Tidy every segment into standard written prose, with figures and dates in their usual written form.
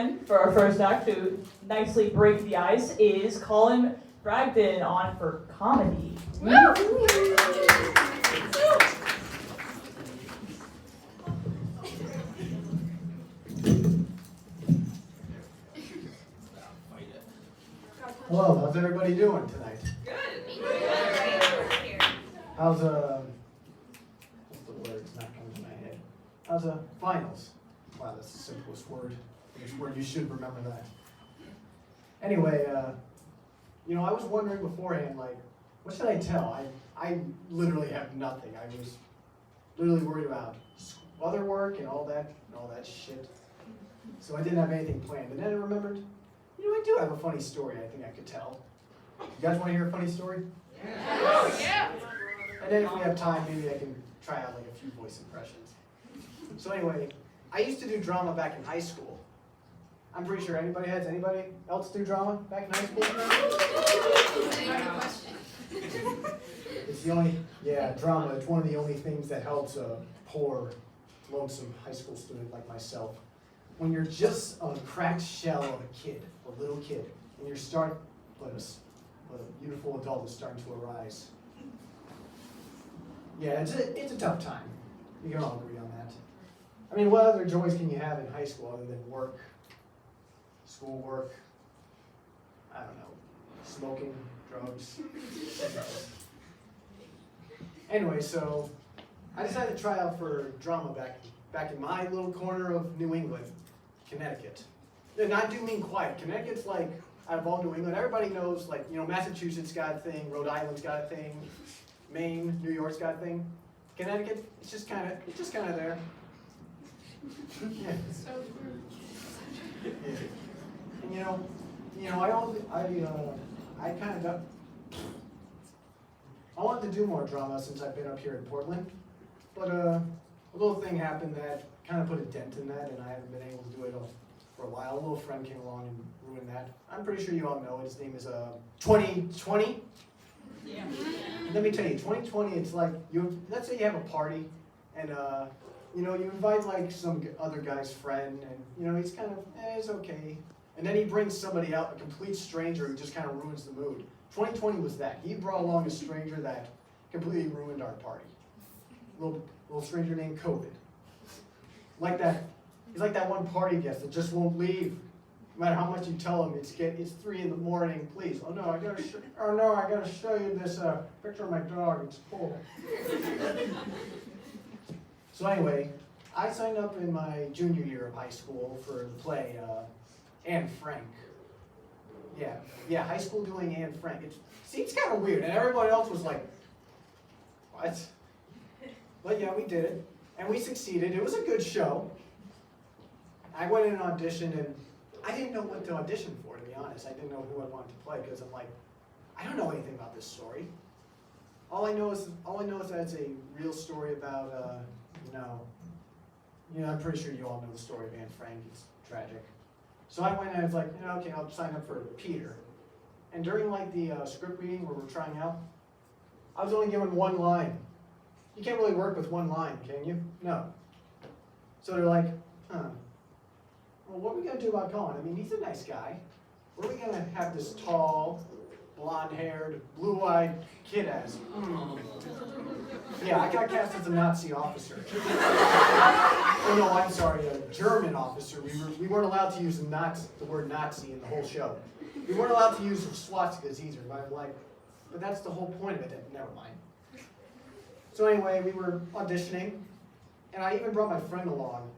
For our first act to nicely break the ice is Colin Bragdon on for comedy. Hello, how's everybody doing tonight? Good. How's what's the word? It's not coming to my head. How's finals? Wow, that's the simplest word. It's word you should remember that. Anyway, I was wondering beforehand, like, what should I tell? I literally have nothing. I was literally worried about other work and all that shit. So I didn't have anything planned. And then I remembered, I do have a funny story I think I could tell. You guys want to hear a funny story? Yeah. And then if we have time, maybe I can try out like a few voice impressions. So anyway, I used to do drama back in high school. I'm pretty sure anybody else do drama back in high school? It's the only, drama. It's one of the only things that helps a poor, lonesome high school student like myself. When you're just a cracked shell of a little kid, and you're but a beautiful adult is starting to arise. Yeah, it's a tough time. You can all agree on that. I mean, what other joys can you have in high school other than work, schoolwork, I don't know, smoking, drugs. Anyway, so I decided to try out for drama back in my little corner of New England, Connecticut. And I do mean quiet. Connecticut's like, out of all New England, everybody knows, like, Massachusetts got a thing, Rhode Island's got a thing, Maine, New York's got a thing. Connecticut, it's just kind of there. Yeah. So true. Yeah. And I wanted to do more drama since I've been up here in Portland, but a little thing happened that kind of put a dent in that, and I haven't been able to do it for a while. A little friend came along and ruined that. I'm pretty sure you all know it. His name is 2020. Yeah. Let me tell you, 2020, it's like, let's say you have a party, and you invite like some other guy's friend, and he's kind of, it's okay. And then he brings somebody out, a complete stranger who just kind of ruins the mood. 2020 was that. He brought along a stranger that completely ruined our party. Little stranger named COVID. Like that, he's like that one party guest that just won't leave. No matter how much you tell him, it's 3 a.m, please. Oh no, I gotta show you this picture of my dog. It's cool. So anyway, I signed up in my junior year of high school for the play Anne Frank. Yeah, high school doing Anne Frank. It's kind of weird, and everybody else was like, what? But yeah, we did it, and we succeeded. It was a good show. I went in and auditioned, and I didn't know what to audition for, to be honest. I didn't know who I wanted to play, because I'm like, I don't know anything about this story. All I know is that it's a real story about, I'm pretty sure you all know the story of Anne Frank. It's tragic. So I went and I was like, okay, I'll sign up for Peter. And during like the script reading where we're trying out, I was only given one line. You can't really work with one line, can you? No. So they're like, well, what are we going to do about Colin? I mean, he's a nice guy. What are we going to have this tall, blonde-haired, blue-eyed kid as? Yeah, I got cast as a Nazi officer. Oh no, I'm sorry, a German officer. We weren't allowed to use the word Nazi in the whole show. We weren't allowed to use swastikas either, but I'm like, but that's the whole point of it. Never mind. So anyway, we were auditioning, and I even brought my friend along,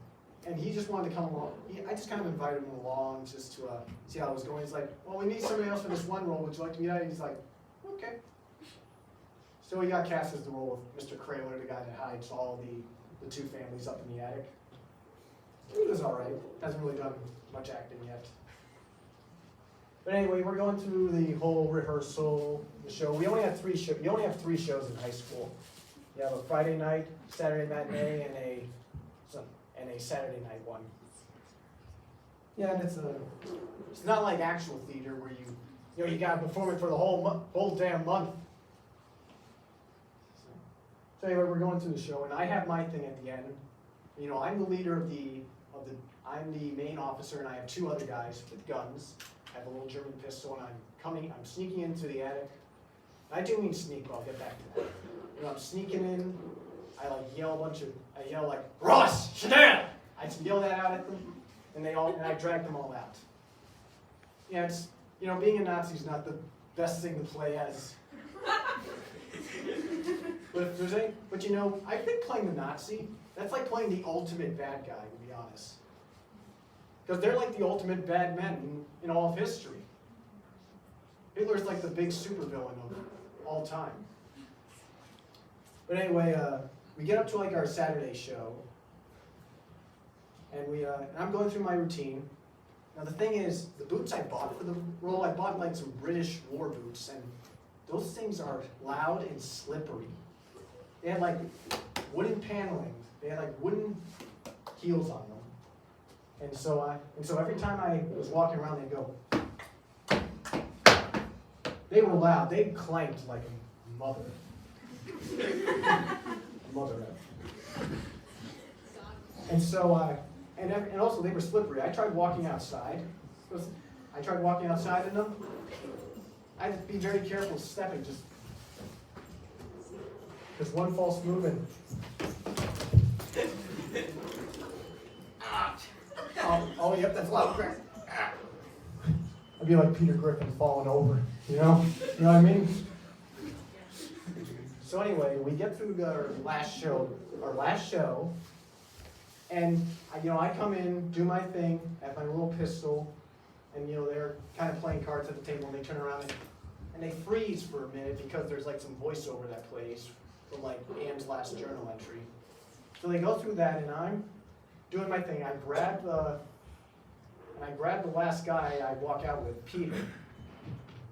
and he just wanted to come along. I just kind of invited him along just to see how it was going. He's like, well, we need somebody else for this one role. Would you like to be that? He's like, okay. So he got cast as the role of Mr. Kraler, the guy that hides all the 2 families up in the attic. He was all right. Hasn't really done much acting yet. But anyway, we're going through the whole rehearsal, the show. We only have 3 shows. You only have 3 shows in high school. You have a Friday night, Saturday matinee, and a Saturday night one. Yeah, and it's not like actual theater where you got to perform it for the whole damn month. So anyway, we're going through the show, and I have my thing at the end. I'm the leader of I'm the main officer, and I have 2 other guys with guns. I have a little German pistol, and I'm sneaking into the attic. I do mean sneak, but I'll get back to that. I'm sneaking in. I yell like, Ross, sit down! I just yell that out at them, and I drag them all out. Yeah, it's, being a Nazi is not the best thing to play as. But I think playing the Nazi, that's like playing the ultimate bad guy, to be honest. Because they're like the ultimate bad men in all of history. Hitler's like the big supervillain of all time. But anyway, we get up to our Saturday show, and I'm going through my routine. Now the thing is, the boots I bought for the role, I bought some British war boots, and those things are loud and slippery. They had wooden paneling. They had wooden heels on them. And so every time I was walking around, they'd go. They were loud. They clanked like a mother. And so and also they were slippery. I tried walking outside. In them. I had to be very careful stepping, just one false move and. Oh, yep, that's loud. I'd be like Peter Griffin falling over, You know what I mean? So anyway, we get through our last show, and I come in, do my thing, have my little pistol, and they're kind of playing cards at the table, and they turn around and they freeze for a minute because there's some voiceover that plays from Anne's last journal entry. So they go through that, and I'm doing my thing. I grab the last guy I walk out with, Peter.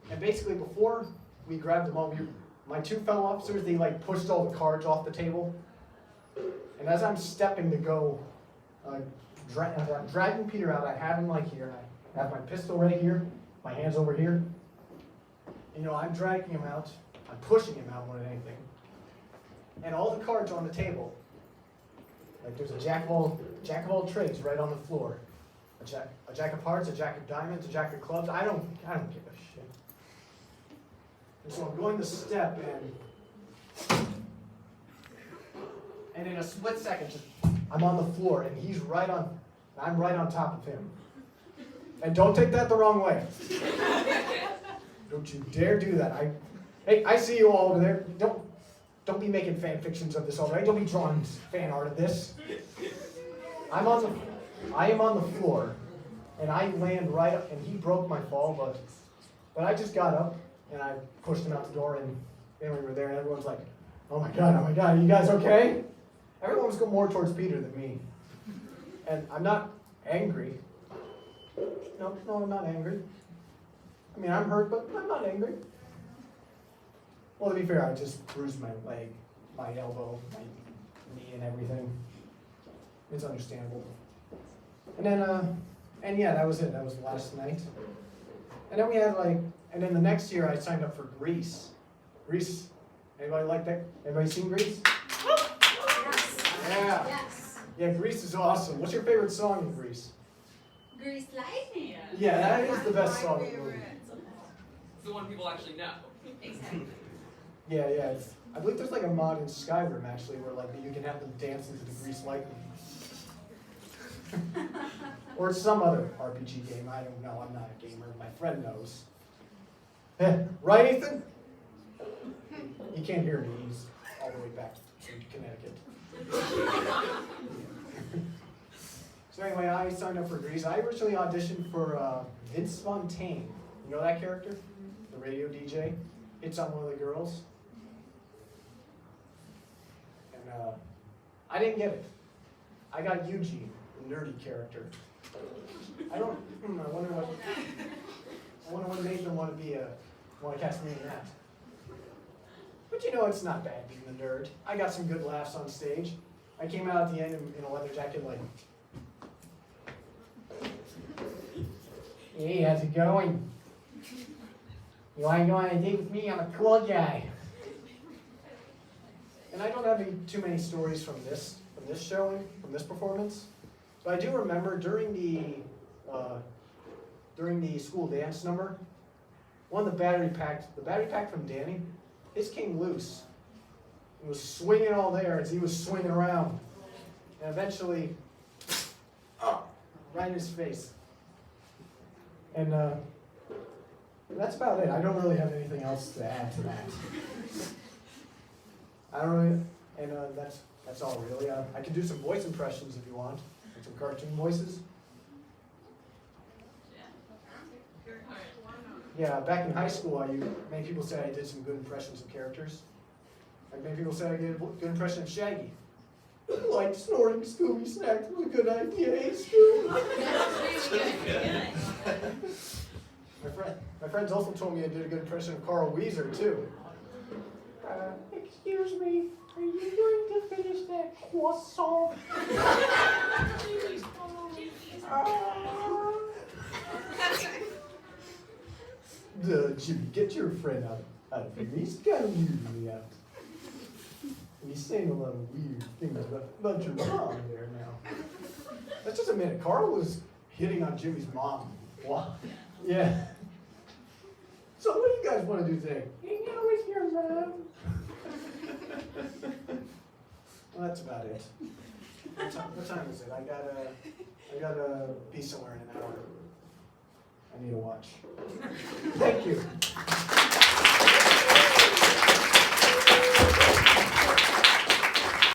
And basically, before we grabbed them all, my 2 fellow officers, they pushed all the cards off the table. And as I'm stepping to go, dragging Peter out, I have him here. I have my pistol right here, my hands over here. I'm dragging him out. I'm pushing him out more than anything. And all the cards on the table. There's a jack of all trades right on the floor. A jack of hearts, a jack of diamonds, a jack of clubs. I don't give a shit. And so I'm going to step and in a split second, I'm on the floor and I'm right on top of him. And don't take that the wrong way. Don't you dare do that. Hey, I see you all over there. Don't be making fan fictions of this already. Don't be drawing fan art of this. I am on the floor, and I land right up, and he broke my fall, but I just got up, and I pushed him out the door, and then we were there, and everyone's like, oh my God, are you guys okay? Everyone was going more towards Peter than me. And I'm not angry. No, I'm not angry. I mean, I'm hurt, but I'm not angry. Well, to be fair, I just bruised my leg, my elbow, my knee, and everything. It's understandable. And then, that was it. That was last night. And then we had and then the next year I signed up for Grease. Grease, anybody like that? Everybody seen Grease? Yes. Yeah. Yes. Yeah, Grease is awesome. What's your favorite song in Grease? Grease Lightning. Yeah, that is the best My song in the favorite. movie. It's the one people actually know. Exactly. Yeah. I believe there's a mod in Skyrim actually where you can have them dance into the Grease Lightning. Or some other RPG game. I don't know. I'm not a gamer. My friend knows. Right, Ethan? You can't hear me. He's all the way back in Connecticut. So anyway, I signed up for Grease. I originally auditioned for Vince Fontaine. You know that character? The radio DJ. Hits on one of the girls. And I didn't get it. I got Eugene, the nerdy character. I wonder what made them want to cast me in that. But it's not bad being the nerd. I got some good laughs on stage. I came out at the end in a leather jacket hey, how's it going? You want to go on a date with me? I'm a cool guy. And I don't have too many stories from this showing, from this performance. But I do remember during the school dance number, one of the battery pack from Danny, his came loose. It was swinging all there as he was swinging around. And eventually, right in his face. And that's about it. I don't really have anything else to add to that. I don't really, and that's all really. I can do some voice impressions if you want, like some cartoon voices. Yeah, back in high school, many people said I did some good impressions of characters. Like many people said I did a good impression of Shaggy. Like snorting Scooby snacks was a good idea, hey Scooby? My friends also told me I did a good impression of Carl Weezer too. Excuse me, are you going to finish that croissant? Jimmy, get your friend out of here. He's kind of weirding me out. And he's saying a lot of weird things about your mom there now. That's just a minute. Carl was hitting on Jimmy's mom. Wow. Yeah. So what do you guys want to do today? Hang out with your mom. Well, that's about it. What time is it? I gotta be somewhere in an hour. I need a watch. Thank you.